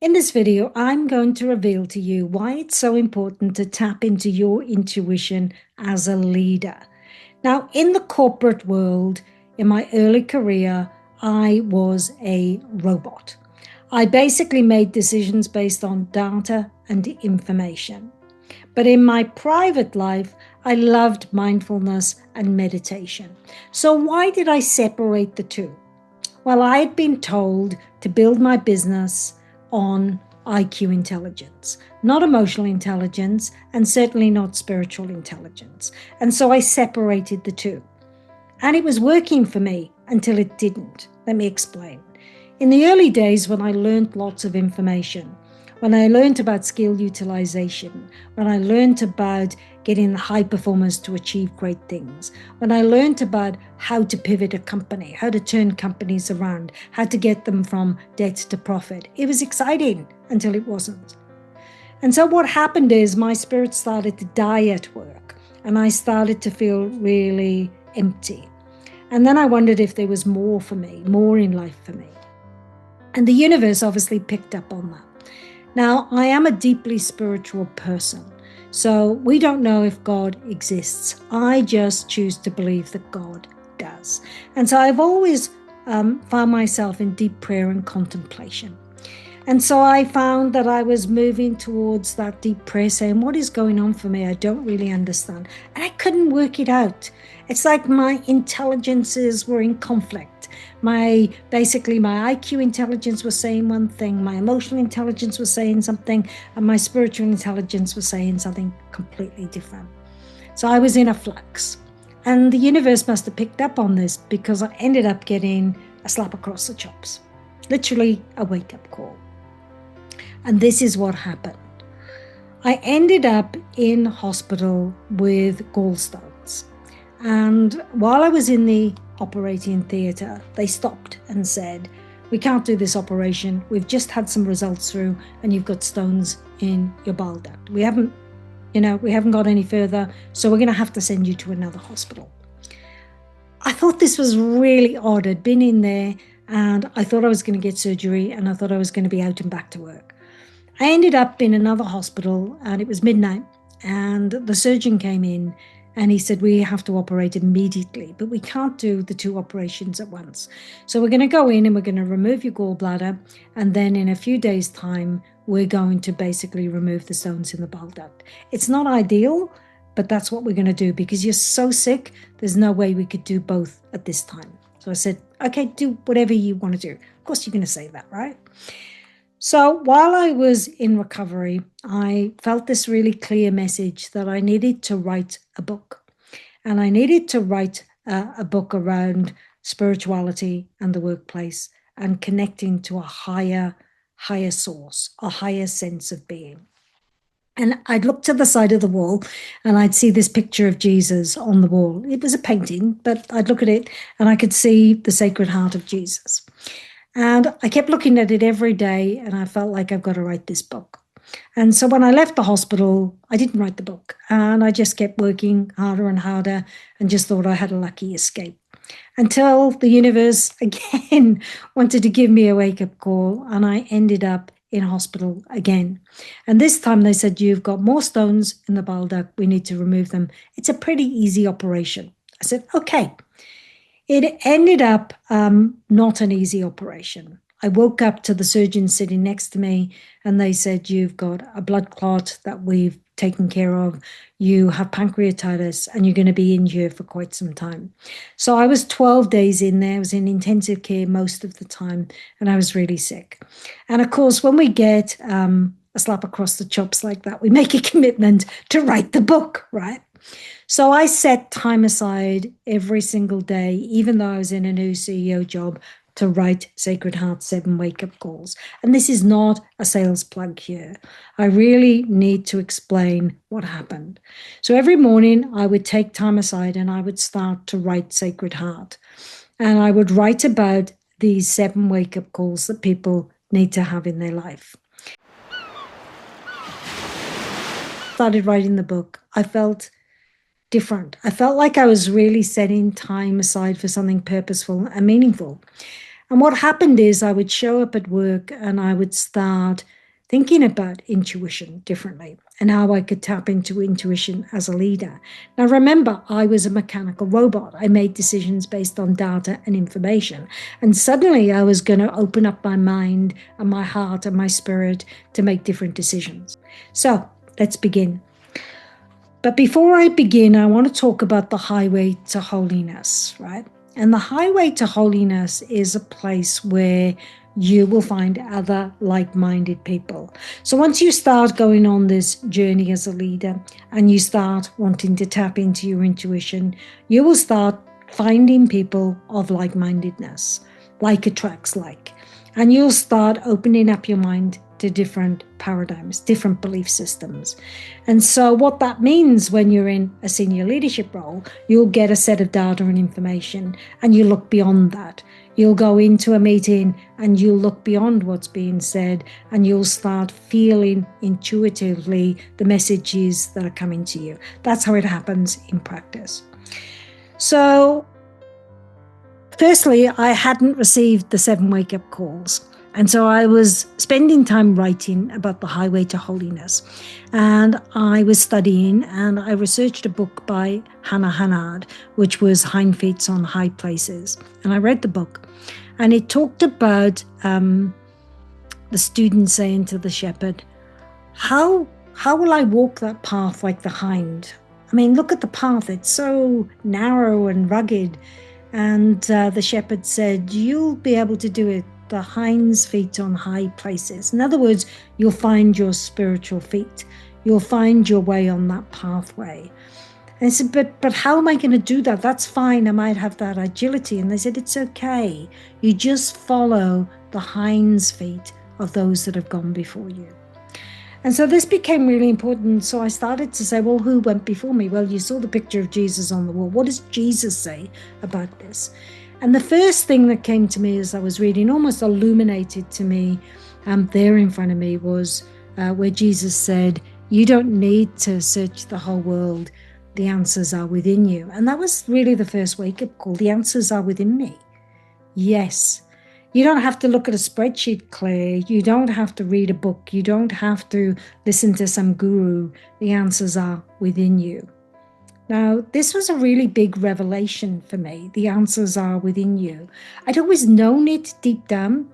In this video, I'm going to reveal to you why it's so important to tap into your intuition as a leader. Now, in the corporate world, in my early career, I was a robot. I basically made decisions based on data and information. But in my private life, I loved mindfulness and meditation. So why did I separate the two? Well, I had been told to build my business on IQ intelligence, not emotional intelligence, and certainly not spiritual intelligence. And so I separated the two. And it was working for me until it didn't. Let me explain. In the early days, when I learned lots of information, when I learned about skill utilization, when I learned about getting the high performers to achieve great things, when I learned about how to pivot a company, how to turn companies around, how to get them from debt to profit, it was exciting until it wasn't. And so what happened is my spirit started to die at work and I started to feel really empty. And then I wondered if there was more for me, more in life for me. And the universe obviously picked up on that. Now, I am a deeply spiritual person, so we don't know if God exists. I just choose to believe that God does. And so I've always found myself in deep prayer and contemplation. And so I found that I was moving towards that deep prayer, saying, what is going on for me? I don't really understand. And I couldn't work it out. It's like my intelligences were in conflict. My IQ intelligence was saying one thing, my emotional intelligence was saying something, and my spiritual intelligence was saying something completely different. So I was in a flux. And the universe must have picked up on this because I ended up getting a slap across the chops, literally a wake-up call. And this is what happened. I ended up in hospital with gallstones. And while I was in the operating theatre, they stopped and said, we can't do this operation. We've just had some results through and you've got stones in your bile duct. We haven't got any further, so we're going to have to send you to another hospital. I thought this was really odd. I'd been in there and I thought I was going to get surgery and I thought I was going to be out and back to work. I ended up in another hospital and it was midnight and the surgeon came in and he said, we have to operate immediately, but we can't do the two operations at once. So we're going to go in and we're going to remove your gallbladder. And then in a few days' time, we're going to basically remove the stones in the bile duct. It's not ideal, but that's what we're going to do because you're so sick. There's no way we could do both at this time. So I said, okay, do whatever you want to do. Of course, you're going to say that, right? So while I was in recovery, I felt this really clear message that I needed to write a book. And I needed to write a book around spirituality and the workplace and connecting to a higher source, a higher sense of being. And I'd look to the side of the wall and I'd see this picture of Jesus on the wall. It was a painting, but I'd look at it and I could see the Sacred Heart of Jesus. And I kept looking at it every day and I felt like I've got to write this book. And so when I left the hospital, I didn't write the book and I just kept working harder and harder and just thought I had a lucky escape until the universe again wanted to give me a wake-up call and I ended up in hospital again. And this time they said, you've got more stones in the bile duct. We need to remove them. It's a pretty easy operation. I said, okay. It ended up not an easy operation. I woke up to the surgeon sitting next to me and they said, you've got a blood clot that we've taken care of. You have pancreatitis and you're going to be in here for quite some time. So I was 12 days in there. I was in intensive care most of the time and I was really sick. And of course, when we get a slap across the chops like that, we make a commitment to write the book, right? So I set time aside every single day, even though I was in a new CEO job, to write Sacred Heart 7 wake-up calls. And this is not a sales plug here. I really need to explain what happened. So every morning I would take time aside and I would start to write Sacred Heart. And I would write about these 7 wake-up calls that people need to have in their life. Started writing the book. I felt different. I felt like I was really setting time aside for something purposeful and meaningful. And what happened is I would show up at work and I would start thinking about intuition differently and how I could tap into intuition as a leader. Now, remember, I was a mechanical robot. I made decisions based on data and information. And suddenly I was going to open up my mind and my heart and my spirit to make different decisions. So let's begin. But before I begin, I want to talk about the highway to holiness, right? And the highway to holiness is a place where you will find other like-minded people. So once you start going on this journey as a leader and you start wanting to tap into your intuition, you will start finding people of like-mindedness, like attracts like. And you'll start opening up your mind to different paradigms, different belief systems. And so what that means when you're in a senior leadership role, you'll get a set of data and information and you look beyond that. You'll go into a meeting and you'll look beyond what's being said and you'll start feeling intuitively the messages that are coming to you. That's how it happens in practice. So firstly, I hadn't received the 7 wake-up calls. And so I was spending time writing about the highway to holiness. And I was studying and I researched a book by Hannah Hannard, which was Hind Feet on High Places. And I read the book and it talked about the student saying to the shepherd, how will I walk that path like the hind? I mean, look at the path. It's so narrow and rugged. And the shepherd said, you'll be able to do it. The hind's feet on high places. In other words, you'll find your spiritual feet. You'll find your way on that pathway. And I said, but how am I going to do that? That's fine. I might have that agility. And they said, it's okay. You just follow the hind's feet of those that have gone before you. And so this became really important. So I started to say, well, who went before me? Well, you saw the picture of Jesus on the wall. What does Jesus say about this? And the first thing that came to me as I was reading, almost illuminated to me there in front of me, was where Jesus said, you don't need to search the whole world. The answers are within you. And that was really the first wake-up call. The answers are within me. Yes. You don't have to look at a spreadsheet, Claire. You don't have to read a book. You don't have to listen to some guru. The answers are within you. Now, this was a really big revelation for me. The answers are within you. I'd always known it deep down.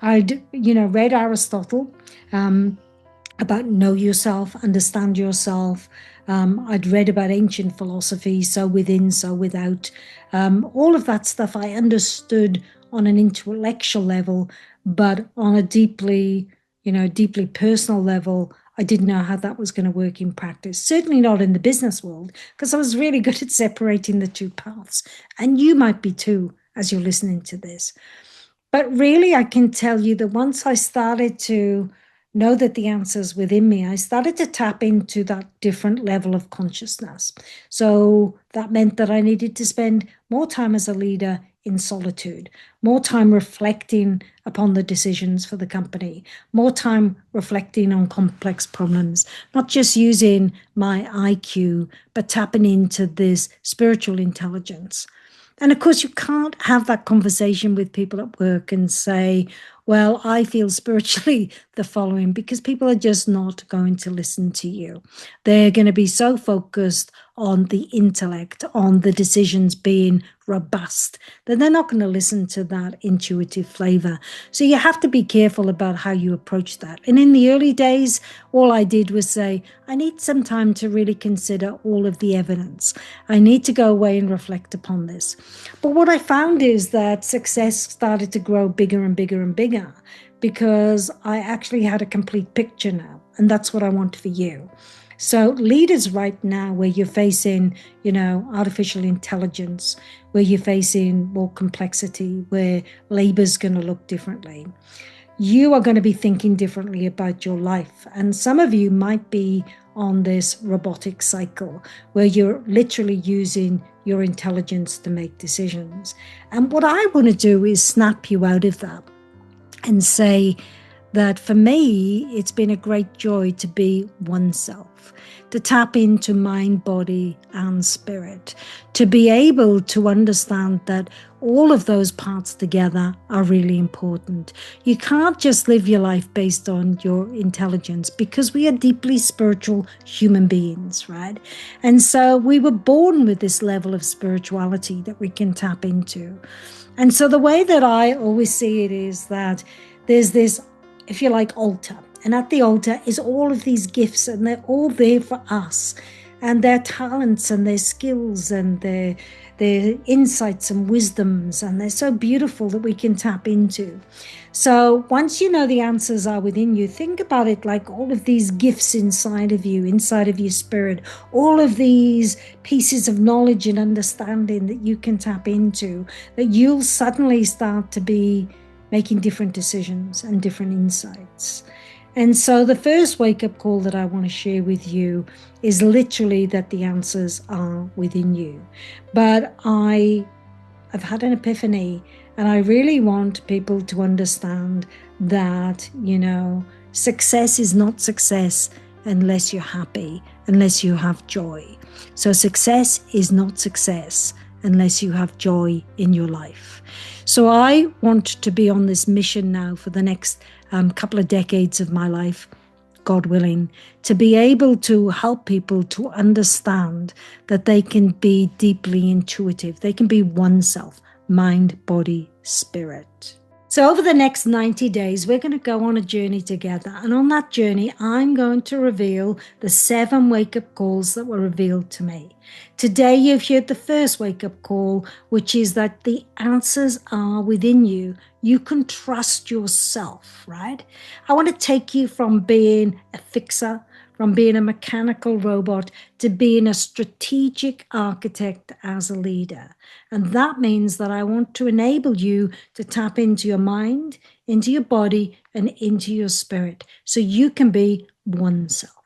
I'd, read Aristotle about know yourself, understand yourself. I'd read about ancient philosophy, so within, so without. All of that stuff I understood on an intellectual level, but on a deeply personal level, I didn't know how that was going to work in practice. Certainly not in the business world, because I was really good at separating the two paths. And you might be too, as you're listening to this. But really, I can tell you that once I started to know that the answer's within me, I started to tap into that different level of consciousness. So that meant that I needed to spend more time as a leader in solitude, more time reflecting upon the decisions for the company, more time reflecting on complex problems, not just using my IQ, but tapping into this spiritual intelligence. And of course, you can't have that conversation with people at work and say, well, I feel spiritually the following, because people are just not going to listen to you. They're going to be so focused on the intellect, on the decisions being robust, that they're not going to listen to that intuitive flavor. So you have to be careful about how you approach that. And in the early days, all I did was say, I need some time to really consider all of the evidence. I need to go away and reflect upon this. But what I found is that success started to grow bigger and bigger and bigger, because I actually had a complete picture now. And that's what I want for you. So leaders right now, where you're facing, artificial intelligence, where you're facing more complexity, where labor's going to look differently, you are going to be thinking differently about your life. And some of you might be on this robotic cycle where you're literally using your intelligence to make decisions. And what I want to do is snap you out of that and say, that for me, it's been a great joy to be oneself, to tap into mind, body, and spirit, to be able to understand that all of those parts together are really important. You can't just live your life based on your intelligence because we are deeply spiritual human beings, right? And so we were born with this level of spirituality that we can tap into. And so the way that I always see it is that there's this, if you like, altar. And at the altar is all of these gifts, and they're all there for us. And their talents and their skills and their insights and wisdoms. And they're so beautiful that we can tap into. So once you know the answers are within you, think about it like all of these gifts inside of you, inside of your spirit, all of these pieces of knowledge and understanding that you can tap into, that you'll suddenly start to be making different decisions and different insights. And so the first wake-up call that I want to share with you is literally that the answers are within you. But I've had an epiphany, and I really want people to understand that, success is not success unless you're happy, unless you have joy. So success is not success unless you have joy in your life. So I want to be on this mission now for the next couple of decades of my life, God willing, to be able to help people to understand that they can be deeply intuitive. They can be oneself, mind, body, spirit. So over the next 90 days, we're going to go on a journey together. And on that journey, I'm going to reveal the 7 wake-up calls that were revealed to me. Today, you've heard the first wake-up call, which is that the answers are within you. You can trust yourself, right? I want to take you from being a fixer, from being a mechanical robot, to being a strategic architect as a leader. And that means that I want to enable you to tap into your mind, into your body, and into your spirit so you can be oneself.